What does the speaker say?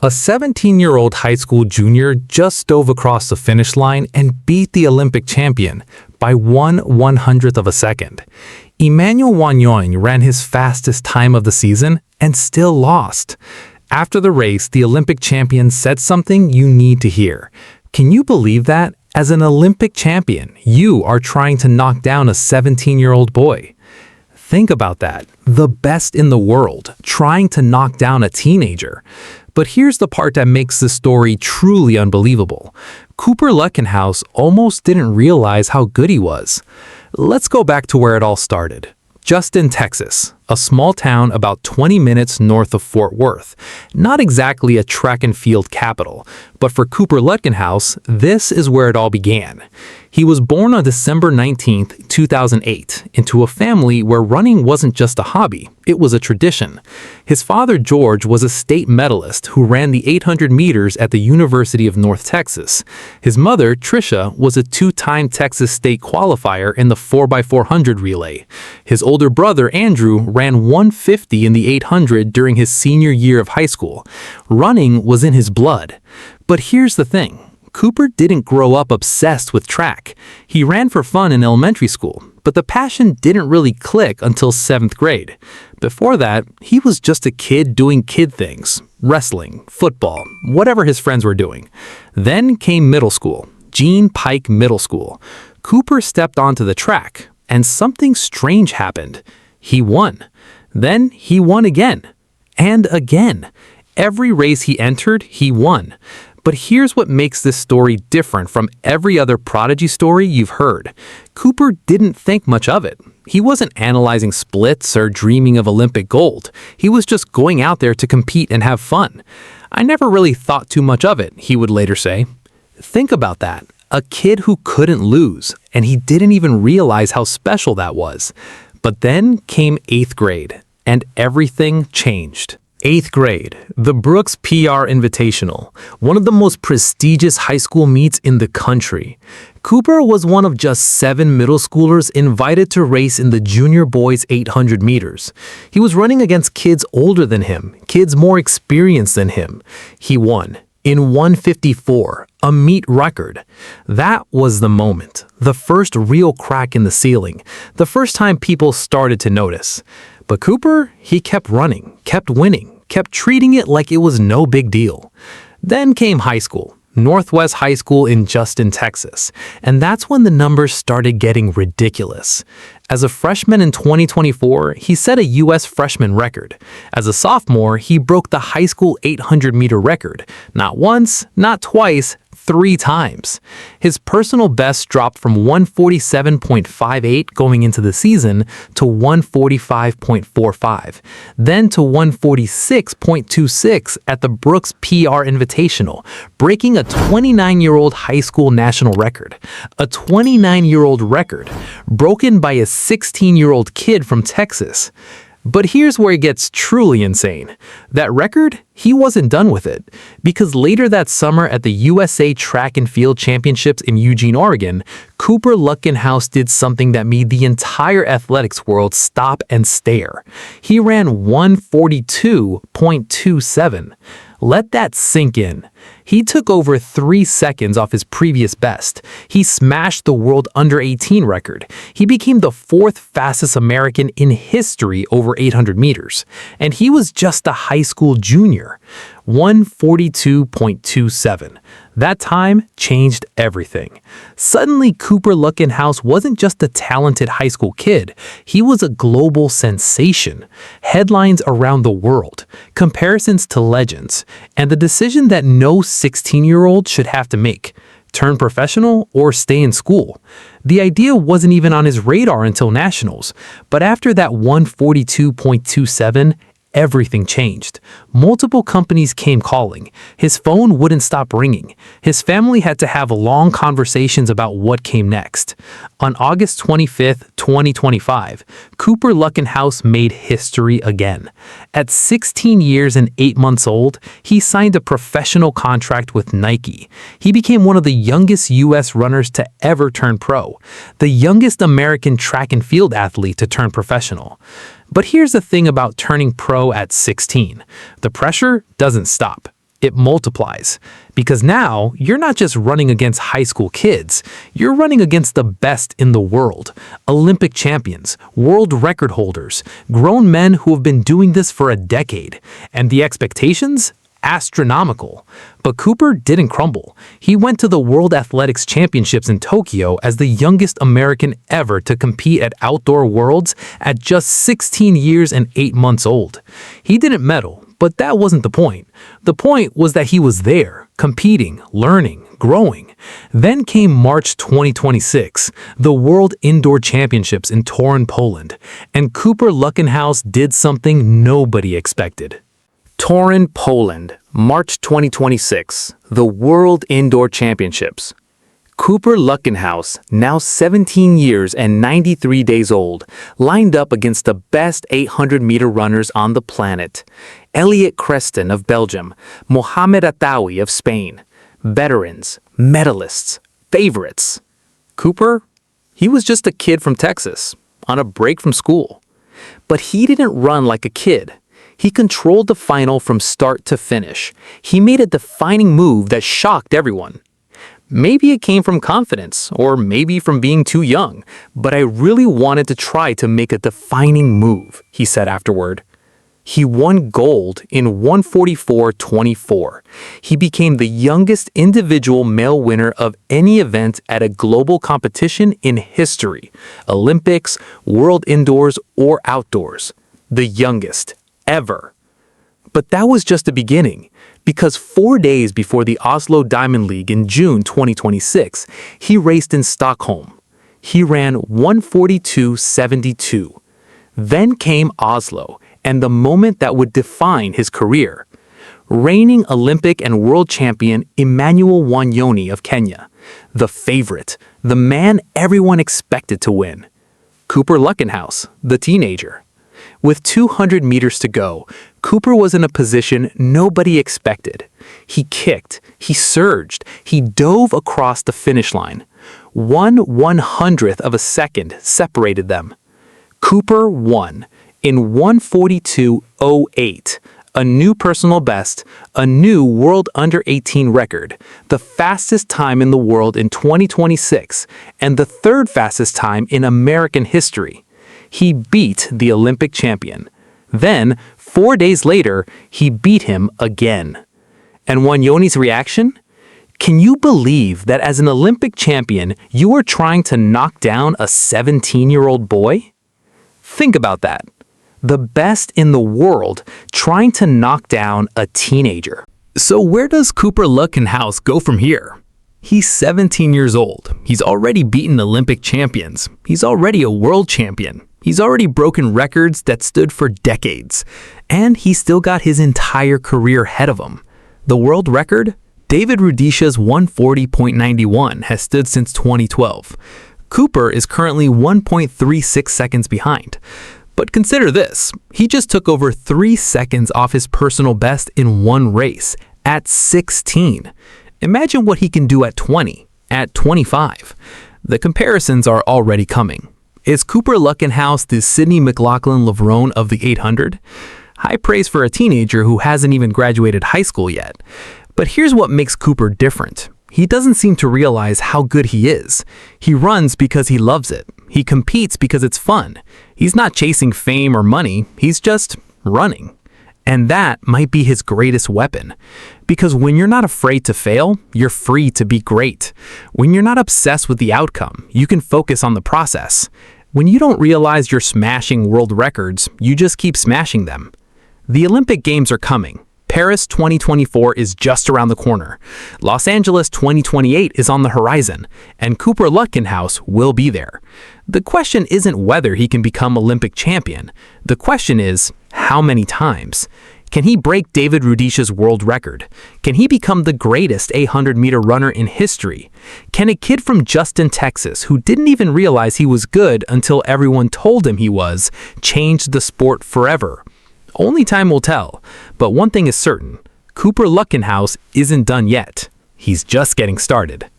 A 17-year-old high school junior just dove across the finish line and beat the Olympic champion by 1/100th of a second. Emmanuel Wanyong ran his fastest time of the season and still lost. After the race, the Olympic champion said something you need to hear. Can you believe that? As an Olympic champion, you are trying to knock down a 17-year-old boy. Think about that. The best in the world, trying to knock down a teenager. But here's the part that makes this story truly unbelievable. Cooper Lutkenhaus almost didn't realize how good he was. Let's go back to where it all started. Justin, Texas, a small town about 20 minutes north of Fort Worth. Not exactly a track and field capital, but for Cooper Lutkenhaus, this is where it all began. He was born on December 19, 2008, into a family where running wasn't just a hobby, it was a tradition. His father, George, was a state medalist who ran the 800 meters at the University of North Texas. His mother, Tricia, was a two-time Texas state qualifier in the 4x400 relay. His older brother, Andrew, ran 150 in the 800 during his senior year of high school. Running was in his blood. But here's the thing. Cooper didn't grow up obsessed with track. He ran for fun in elementary school, but the passion didn't really click until 7th grade. Before that, he was just a kid doing kid things, wrestling, football, whatever his friends were doing. Then came middle school, Gene Pike Middle School. Cooper stepped onto the track, and something strange happened. He won. Then he won again. And again. Every race he entered, he won. But here's what makes this story different from every other prodigy story you've heard. Cooper didn't think much of it. He wasn't analyzing splits or dreaming of Olympic gold. He was just going out there to compete and have fun. I never really thought too much of it, he would later say. Think about that. A kid who couldn't lose, and he didn't even realize how special that was. But then came 8th grade, and everything changed. 8th grade, the Brooks PR Invitational, one of the most prestigious high school meets in the country. Cooper was one of just 7 middle schoolers invited to race in the junior boys 800 meters. He was running against kids older than him, kids more experienced than him. He won. In 1:54, a meet record. That was the moment, the first real crack in the ceiling, the first time people started to notice. But Cooper, he kept running, kept winning, kept treating it like it was no big deal. Then came high school, Northwest High School in Justin, Texas, and that's when the numbers started getting ridiculous. As a freshman in 2024, he set a U.S. freshman record. As a sophomore, he broke the high school 800-meter record, not once, not twice, 3 times. His personal best dropped from 147.58 going into the season to 145.45, then to 146.26 at the Brooks PR Invitational, breaking a 29-year-old high school national record. A 29-year-old record, broken by a 16-year-old kid from Texas. But here's where it gets truly insane. That record, he wasn't done with it. Because later that summer at the USA Track and Field Championships in Eugene, Oregon, Cooper Lutkenhouse did something that made the entire athletics world stop and stare. He ran 142.27. Let that sink in. He took over 3 seconds off his previous best. He smashed the world under-18 record. He became the 4th fastest American in history over 800 meters. And he was just a high school junior. 142.27. That time changed everything. Suddenly, Cooper Lutkenhouse wasn't just a talented high school kid. He was a global sensation. Headlines around the world, comparisons to legends, and the decision that no 16-year-old should have to make: turn professional or stay in school. The idea wasn't even on his radar until nationals, but after that 142.27, everything changed. Multiple companies came calling. His phone wouldn't stop ringing. His family had to have long conversations about what came next. On August 25th, 2025, Cooper Lutkenhouse made history again. At 16 years and 8 months old, he signed a professional contract with Nike. He became one of the youngest U.S. runners to ever turn pro, the youngest American track and field athlete to turn professional. But here's the thing about turning pro at 16. The pressure doesn't stop. it multiplies. Because now, you're not just running against high school kids, you're running against the best in the world. Olympic champions, world record holders, grown men who have been doing this for a decade. And the expectations? Astronomical. But Cooper didn't crumble. He went to the World Athletics Championships in Tokyo as the youngest American ever to compete at Outdoor Worlds at just 16 years and 8 months old. He didn't medal, but that wasn't the point. The point was that he was there, competing, learning, growing. Then came March 2026, the World Indoor Championships in Torun, Poland, and Cooper Lutkenhaus did something nobody expected. Torun, Poland, March 2026, the World Indoor Championships. Cooper Lutkenhaus, now 17 years and 93 days old, lined up against the best 800-meter runners on the planet. Elliot Creston of Belgium, Mohamed Attawi of Spain. Veterans, medalists, favorites. Cooper? He was just a kid from Texas, on a break from school. But he didn't run like a kid. He controlled the final from start to finish. He made a defining move that shocked everyone. Maybe it came from confidence, or maybe from being too young, but I really wanted to try to make a defining move, he said afterward. He won gold in 1:44.24. He became the youngest individual male winner of any event at a global competition in history, Olympics, World Indoors, or Outdoors. The youngest ever. But that was just the beginning, because 4 days before the Oslo Diamond League in June 2026, he raced in Stockholm. He ran 1:42.72. Then came Oslo, and the moment that would define his career. Reigning Olympic and world champion Emmanuel Wanyoni of Kenya, the favorite, the man everyone expected to win. Cooper Lutkenhaus, the teenager. With 200 meters to go, Cooper was in a position nobody expected. He kicked, he surged, he dove across the finish line. 1/100th of a second separated them. Cooper won in 1:42.08, a new personal best, a new World Under-18 record, the fastest time in the world in 2026, and the third fastest time in American history. He beat the Olympic champion. Then, 4 days later, he beat him again. And Wanyoni's reaction? Can you believe that as an Olympic champion, you are trying to knock down a 17-year-old boy? Think about that. The best in the world trying to knock down a teenager. So where does Cooper Lutkenhaus go from here? He's 17 years old. He's already beaten Olympic champions. He's already a world champion. He's already broken records that stood for decades. And he's still got his entire career ahead of him. The world record? David Rudisha's 1:40.91 has stood since 2012. Cooper is currently 1.36 seconds behind. But consider this, he just took over 3 seconds off his personal best in one race, at 16. Imagine what he can do at 20, at 25. The comparisons are already coming. Is Cooper Lutkenhaus the Sydney McLaughlin-Levrone of the 800? High praise for a teenager who hasn't even graduated high school yet. But here's what makes Cooper different. He doesn't seem to realize how good he is. He runs because he loves it. He competes because it's fun. He's not chasing fame or money, he's just running. And that might be his greatest weapon. Because when you're not afraid to fail, you're free to be great. When you're not obsessed with the outcome, you can focus on the process. When you don't realize you're smashing world records, you just keep smashing them. The Olympic Games are coming. Paris 2024 is just around the corner. Los Angeles 2028 is on the horizon, and Cooper Lutkenhaus will be there. The question isn't whether he can become Olympic champion. The question is, how many times? Can he break David Rudisha's world record? Can he become the greatest 800-meter runner in history? Can a kid from Justin, Texas, who didn't even realize he was good until everyone told him he was, change the sport forever? Only time will tell, but one thing is certain, Cooper Lutkenhaus isn't done yet. He's just getting started.